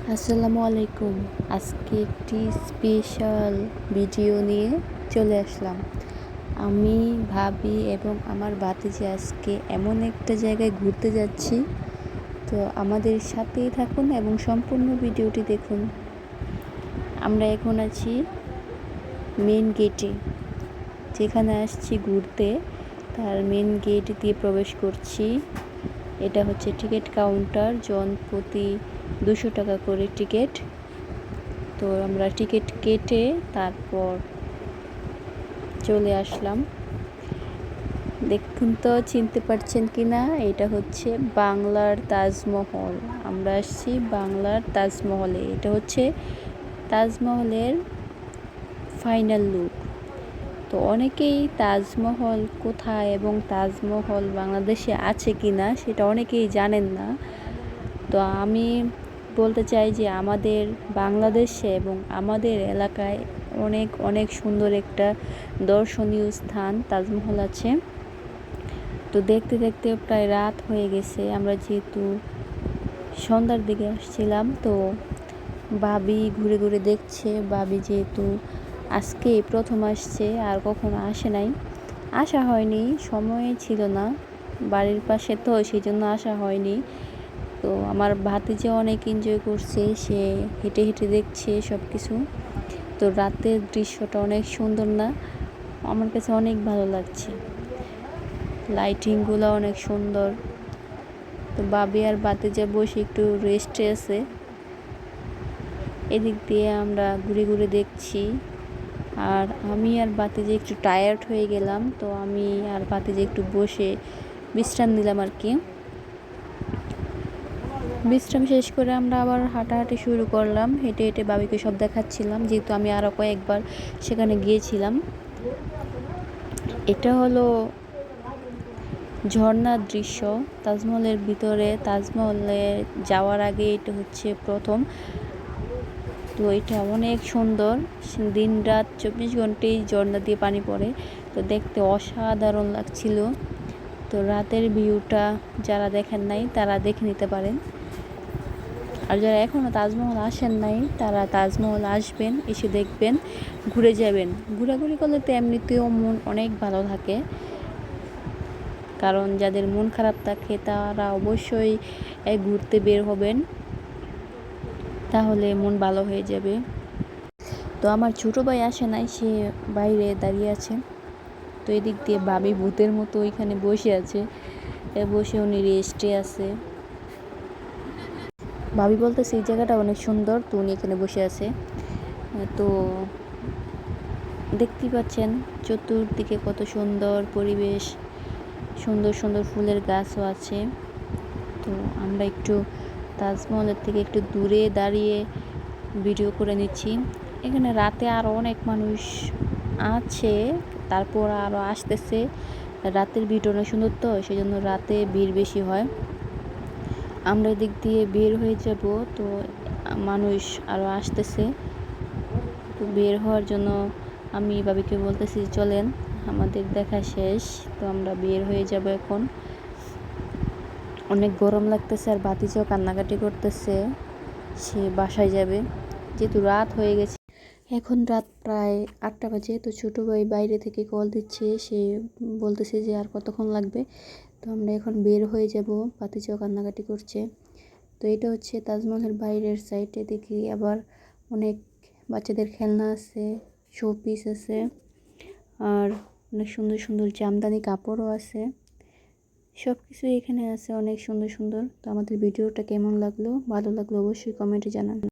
আসসালামু আলাইকুম। আজকে একটি স্পেশাল ভিডিও নিয়ে চলে আসলাম। আমি ভাবি এবং আমার ভাতিজি আজকে এমন একটা জায়গায় ঘুরতে যাচ্ছি, তো আমাদের সাথেই থাকুন এবং সম্পূর্ণ ভিডিওটি দেখুন। আমরা এখন আছি মেন গেটে, যেখানে আসছি ঘুরতে তার মেন গেট দিয়ে প্রবেশ করছি। এটা হচ্ছে টিকিট কাউন্টার, জন প্রতি 200 টাকা করে টিকিট। তো আমরা টিকিট কেটে তারপর চলে আসলাম। দেখুন তো চিনতে পারছেন কি না, এটা হচ্ছে বাংলার তাজমহল। আমরা আসছি বাংলার তাজমহলে। এটা হচ্ছে তাজমহলের ফাইনাল লুক। তো অনেকেই তাজমহল কোথায় এবং তাজমহল বাংলাদেশে আছে কি না সেটা অনেকেই জানেন না। তো আমি বলতে চাই যে আমাদের বাংলাদেশে এবং আমাদের এলাকায় অনেক অনেক সুন্দর একটা দর্শনীয় স্থান তাজমহল আছে। তো দেখতে দেখতে প্রায় রাত হয়ে গেছে। আমরা যেহেতু সন্ধ্যার দিকে আসছিলাম, তো ভাবি ঘুরে ঘুরে দেখছে। ভাবি যেহেতু আজকে প্রথম আসছে, আর কখনো আসে নাই, আসা হয়নি, সময় ছিল না, বাড়ির পাশে তো সেই জন্য আসা হয়নি। তো আমার ভাতিজা অনেক এনজয় করছে, সে হেঁটে হেঁটে দেখছে সব কিছু। তো রাতের দৃশ্যটা অনেক সুন্দর না, আমার কাছে অনেক ভালো লাগছে, লাইটিংগুলো অনেক সুন্দর। তো বাবি আর ভাতিজা বসে একটু রেস্টে আছে। এদিক দিয়ে আমরা ঘুরে ঘুরে দেখছি, আর আমি আর ভাতিজা একটু টায়ার্ড হয়ে গেলাম। তো আমি আর ভাতিজা একটু বসে বিশ্রাম নিলাম আর কি। বিশ্রাম শেষ করে আমরা আবার হাঁটাহাঁটি শুরু করলাম। হেঁটে হেঁটে বাবিকে সব দেখাচ্ছিলাম, যেহেতু আমি আরও কয়েকবার সেখানে গিয়েছিলাম। এটা হলো ঝর্ণার দৃশ্য তাজমহলের ভিতরে। তাজমহলে যাওয়ার আগে এটা হচ্ছে প্রথম। তো এটা অনেক সুন্দর, দিন রাত 24 ঘন্টাই ঝর্ণা দিয়ে পানি পড়ে। তো দেখতে অসাধারণ লাগছিল। তো রাতের ভিউটা যারা দেখেন নাই তারা দেখে নিতে পারেন, আর যারা এখনও তাজমহল আসেন নাই তারা তাজমহল আসবেন, এসে দেখবেন, ঘুরে যাবেন। ঘোরাঘুরি করলে তো এমনিতেও মন অনেক ভালো থাকে, কারণ যাদের মন খারাপ থাকে তারা অবশ্যই ঘুরতে বের হবেন, তাহলে মন ভালো হয়ে যাবে। তো আমার ছোটো ভাই আসে নাই, সে বাইরে দাঁড়িয়ে আছে। তো এদিক দিয়ে ভাবি ভূতের মতো ওইখানে বসে আছে, বসে উনি রেস্টে আছে। ভাবি বলতেছে এই জায়গাটা অনেক সুন্দর, তো উনি এখানে বসে আছে। তো দেখতেই পাচ্ছেন চতুর্দিকে কত সুন্দর পরিবেশ, সুন্দর সুন্দর ফুলের গাছও আছে। তো আমরা একটু তাজমহলের থেকে একটু দূরে দাঁড়িয়ে ভিডিও করে নিচ্ছি। এখানে রাতে আরও অনেক মানুষ আছে, তারপর আরও আসতেছে। রাতের ভিডিও অনেক সুন্দর, তো সেই জন্য রাতে ভিড় বেশি হয়। আমরা এদিক দিয়ে বের হয়ে যাব, তো মানুষ আরও আসতেছে। তো বের হওয়ার জন্য আমি বাবিকে বলতেছি চলেন, আমাদের দেখা শেষ, তো আমরা বের হয়ে যাব এখন। অনেক গরম লাগতেছে, আর ভাতিজাও কান্নাকাটি করতেছে, সে বাসায় যাবে, যেহেতু রাত হয়ে গেছে। এখন রাত প্রায় 8টা বাজে। তো ছোটো ভাই বাইরে থেকে কল দিচ্ছে, সে বলতেছে যে আর কতক্ষণ লাগবে। তো আমরা এখন বের হয়ে যাব, ভাতিজাও কান্নাকাটি করছে। তো এটা হচ্ছে তাজমহলের বাইরের সাইডে, দেখি আবার অনেক বাচ্চাদের খেলনা আছে, শো পিস আছে, আর অনেক সুন্দর সুন্দর জামদানি কাপড়ও আছে। সব কিছুই এখানে আছে অনেক সুন্দর সুন্দর। তো আমাদের ভিডিওটা কেমন লাগলো, ভালো লাগলো অবশ্যই কমেন্টে জানান।